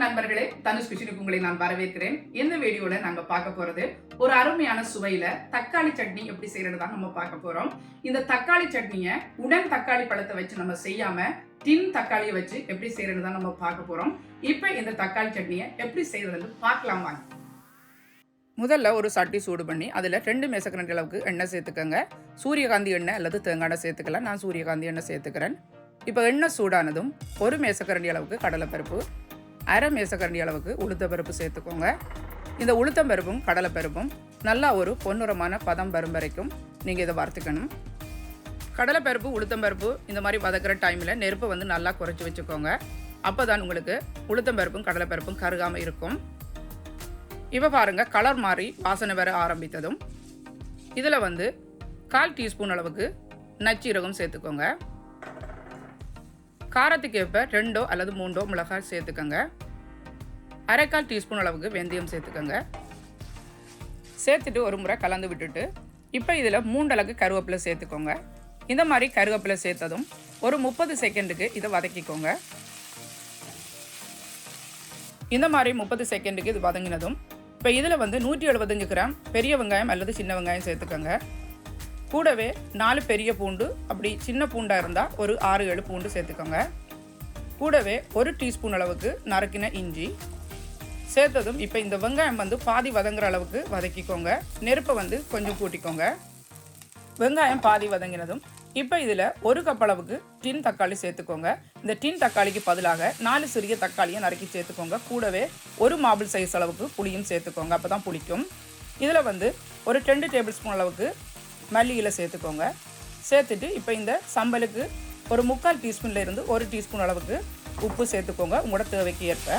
நண்பர்களே, தனுஷ் கிச்சனுக்கு உங்களை நான் வரவேற்கிறேன். இந்த வீடியோல நாங்க பார்க்க போறது ஒரு அருமையான சுவையில தக்காளி சட்னி எப்படி செய்யறது தான் நம்ம பார்க்க போறோம். இந்த தக்காளி சட்னியை உடன் தக்காளி பழத்தை வச்சு நம்ம செய்யாம டின் தக்காளியை வச்சு எப்படி செய்யறது தான் நம்ம பார்க்க போறோம். இப்ப இந்த தக்காளி சட்னியை எப்படி செய்யறதுன்னு பார்க்கலாம் வாங்க. முதல்ல ஒரு சட்டி சூடு பண்ணி அதில் 2 மேசக்கரண்டி அளவுக்கு எண்ணெய் சேர்த்துக்கோங்க. சூரியகாந்தி எண்ணெய் அல்லது தேங்காய் எண்ணெய் சேர்த்துக்கலாம். நான் சூரியகாந்தி எண்ணெய் சேர்த்துக்கிறேன். இப்போ எண்ணெய் சூடானதும் 1 மேசக்கரண்டி அளவுக்கு கடலைப்பருப்பு, 1/2 மேசக்கரண்டி அளவுக்கு உளுத்தம்பருப்பு சேர்த்துக்கோங்க. இந்த உளுத்தம்பருப்பும் கடலைப்பருப்பும் நல்லா ஒரு பொன்னிறமான பதம் வரும் வரைக்கும் நீங்கள் இதை வறுத்துக்கணும். கடலைப்பருப்பு உளுத்தம்பருப்பு இந்த மாதிரி வதக்கிற டைமில் நெருப்பை நல்லா குறைச்சி வச்சுக்கோங்க. அப்போ தான் உங்களுக்கு உளுத்தம்பருப்பும் கடலைப்பருப்பும் கருகாமல் இருக்கும். இப்போ பாருங்கள், கலர் மாறி வாசனை வர ஆரம்பித்ததும் இதில் 1/4 டீஸ்பூன் அளவுக்கு நச்சீரகம் சேர்த்துக்கோங்க. காரத்துக்கு ஏற்ப 2 அல்லது 3 மிளகாய் சேர்த்துக்கோங்க. 1/4 டீஸ்பூன் அளவுக்கு வெந்தயம் சேர்த்துக்கோங்க. சேர்த்துட்டு ஒரு முறை கலந்து விட்டுட்டு இப்போ இதில் 3 அளவுக்கு கருவேப்பிலை சேர்த்துக்கோங்க. இந்த மாதிரி கருவேப்பிலை சேர்த்ததும் ஒரு 30 செகண்டுக்கு இதை வதக்கிக்கோங்க. இந்த மாதிரி 30 செகண்டுக்கு இது வதங்கினதும் இப்போ இதில் 175 கிராம் பெரிய வெங்காயம் அல்லது சின்ன வெங்காயம் சேர்த்துக்கோங்க. கூடவே 4 பெரிய பூண்டு, அப்படி சின்ன பூண்டாக இருந்தால் ஒரு 6-7 பூண்டு சேர்த்துக்கோங்க. கூடவே 1 டீஸ்பூன் அளவுக்கு நறுக்கின இஞ்சி சேர்த்ததும் இப்போ இந்த வெங்காயம் பாதி வதங்குற அளவுக்கு வதக்கிக்கோங்க. நெருப்பை கொஞ்சம் கூட்டிக்கோங்க. வெங்காயம் பாதி வதங்கினதும் இப்போ இதில் 1 கப் அளவுக்கு டின் தக்காளி சேர்த்துக்கோங்க. இந்த டின் தக்காளிக்கு பதிலாக 4 சிறிய தக்காளியை நறுக்கி சேர்த்துக்கோங்க. கூடவே 1 மாபிள் சைஸ் அளவுக்கு புளியும் சேர்த்துக்கோங்க. அப்போ தான் புளிக்கும். இதில் ஒரு 2 டேபிள் ஸ்பூன் அளவுக்கு மல்லி இலை சேர்த்துக்கோங்க. சேர்த்துட்டு இப்போ இந்த சம்பலுக்கு ஒரு 3/4 டீஸ்பூனில் இருந்து 1 டீஸ்பூன் அளவுக்கு உப்பு சேர்த்துக்கோங்க, உங்களோட தேவைக்கு ஏற்ப.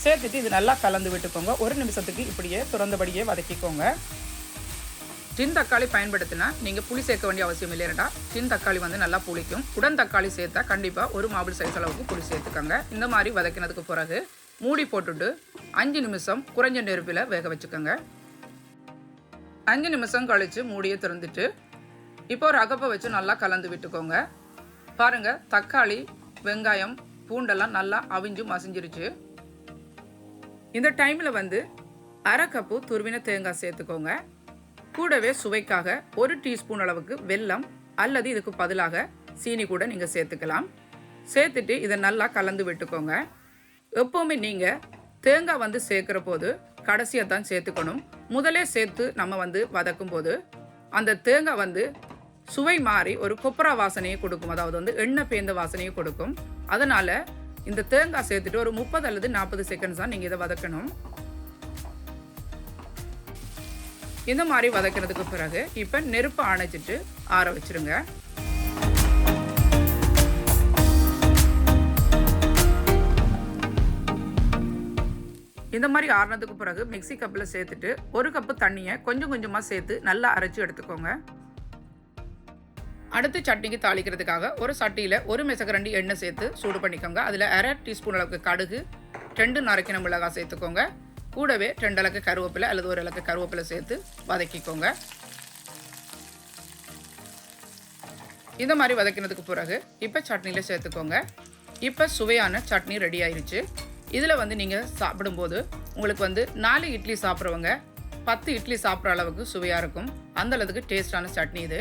சேர்த்துட்டு இது நல்லா கலந்து விட்டுக்கோங்க. 1 நிமிஷத்துக்கு இப்படியே திறந்தபடியே வதக்கிக்கோங்க. டின் தக்காளி பயன்படுத்தினா நீங்கள் புளி சேர்க்க வேண்டிய அவசியம் இல்லைடா. டின் தக்காளி நல்லா புளிக்கும். உடன் தக்காளி சேர்த்தா கண்டிப்பாக 1 மாபிள் சைஸ் அளவுக்கு புளி சேர்த்துக்கோங்க. இந்த மாதிரி வதக்கினதுக்கு பிறகு மூடி போட்டுட்டு 5 நிமிஷம் குறைஞ்ச நெருப்பில் வேக வச்சுக்கோங்க. 5 நிமிஷம் கழித்து மூடியை திறந்துட்டு இப்போ ஒரு அகப்பை வச்சு நல்லா கலந்து விட்டுக்கோங்க. பாருங்கள், தக்காளி வெங்காயம் பூண்டெல்லாம் நல்லா அவிஞ்சு மசிஞ்சிருச்சு. இந்த டைமில் 1/2 கப்பு துருவின தேங்காய் சேர்த்துக்கோங்க. கூடவே சுவைக்காக 1 டீஸ்பூன் அளவுக்கு வெல்லம் அல்லது இதுக்கு பதிலாக சீனி கூட நீங்கள் சேர்த்துக்கலாம். சேர்த்துட்டு இதை நல்லா கலந்து விட்டுக்கோங்க. எப்போவுமே நீங்கள் தேங்காய் சேர்க்குற போது கடைசியாக தான் சேர்த்துக்கணும். முதலே சேர்த்து நம்ம வதக்கும் போது அந்த தேங்காய் சுவை மாறி ஒரு கொப்பரா வாசனையை கொடுக்கும். அதாவது எண்ணெய் பேந்த வாசனையை கொடுக்கும். அதனால் இந்த தேங்காய் சேர்த்துட்டு ஒரு 30 அல்லது 40 செகண்ட்ஸ் தான் நீங்கள் இதை வதக்கணும். இந்த மாதிரி வதக்கிறதுக்கு பிறகு இப்போ நெருப்பை அணைச்சிட்டு ஆற வச்சுருங்க. இந்த மாதிரி ஆறினதுக்கு பிறகு மிக்ஸி கப்பில் சேர்த்துட்டு 1 கப்பு தண்ணியை கொஞ்சம் கொஞ்சமாக சேர்த்து நல்லா அரைச்சி எடுத்துக்கோங்க. அடுத்து சட்னிக்கு தாளிக்கிறதுக்காக ஒரு சட்டியில் 1 மேசக்கரண்டி எண்ணெய் சேர்த்து சூடு பண்ணிக்கோங்க. அதில் 1/2 டீஸ்பூன் அளவுக்கு கடுகு, 2 நறுக்கின மிளகாய் சேர்த்துக்கோங்க. கூடவே 2 அளவுக்கு கருவேப்பிலை அல்லது 1 அளவுக்கு கருவேப்பிலை சேர்த்து வதக்கிக்கோங்க. இந்த மாதிரி வதக்கினதுக்கு பிறகு இப்போ சட்னியில் சேர்த்துக்கோங்க. இப்போ சுவையான சட்னி ரெடி ஆயிடுச்சு. இதில் நீங்கள் சாப்பிடும்போது உங்களுக்கு 4 இட்லி சாப்பிட்றவங்க 10 இட்லி சாப்பிட்ற அளவுக்கு சுவையாக இருக்கும். அந்த அளவுக்கு டேஸ்டான சட்னி இது.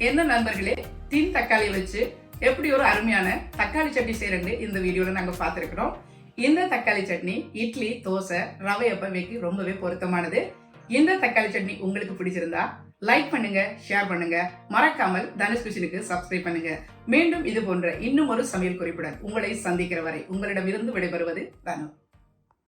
என்ன நண்பர்களே, டின் தக்காளி வச்சு எப்படி ஒரு அருமையான தக்காளி சட்னி செய்யறது இந்த வீடியோவில் நாங்கள் பார்த்துருக்கிறோம். இந்த தக்காளி சட்னி இட்லி, தோசை, ரவை அப்பவைக்கு ரொம்பவே பொருத்தமானது. இந்த தக்காளி சட்னி உங்களுக்கு பிடிச்சிருந்தா லைக் பண்ணுங்க, ஷேர் பண்ணுங்க, மறக்காமல் தனுஷ் கிச்சனுக்கு சப்ஸ்கிரைப் பண்ணுங்க. மீண்டும் இது போன்ற இன்னும் ஒரு சமையல் குறிப்புடன் உங்களை சந்திக்கிற வரை உங்களிடமிருந்து விடைபெறுவது தனு.